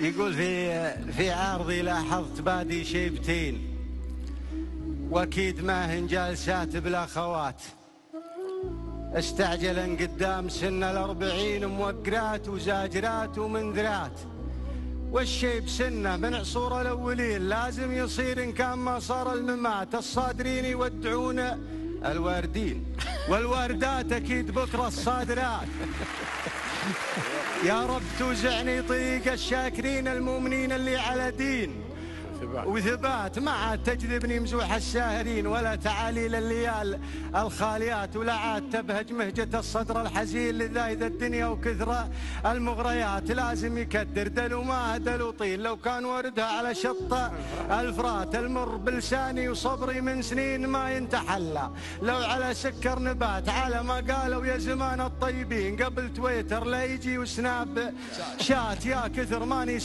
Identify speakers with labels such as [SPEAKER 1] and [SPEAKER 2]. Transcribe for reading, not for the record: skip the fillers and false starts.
[SPEAKER 1] يقول في عارضي لاحظت بادي شيبتين، واكيد ما هن جالسات بالاخوات، استعجلن قدام سن ال40 موقرات وزاجرات ومنذرات، والشيب سنه من عصور الاولين لازم يصير ان كان ما صار الممات، الصادرين يودعون الواردين والواردات اكيد بكره الصادرات. يا رب توزعني طريق الشاكرين المؤمنين اللي على دين وثبات، ما عاد تجذبني مزوح الساهرين ولا تعاليل الليال الخاليات، ولا عاد تبهج مهجة الصدر الحزين لذايذ الدنيا وكثرة المغريات. لازم يكدر دلو ما دلو طين، لو كان وردها على شط الفرات المر بلساني وصبري من سنين ما ينتحلى، لو على سكر نبات على ما قالوا يا زمان الطيبين قبل تويتر لا يجي وسناب شات، يا كثر ماني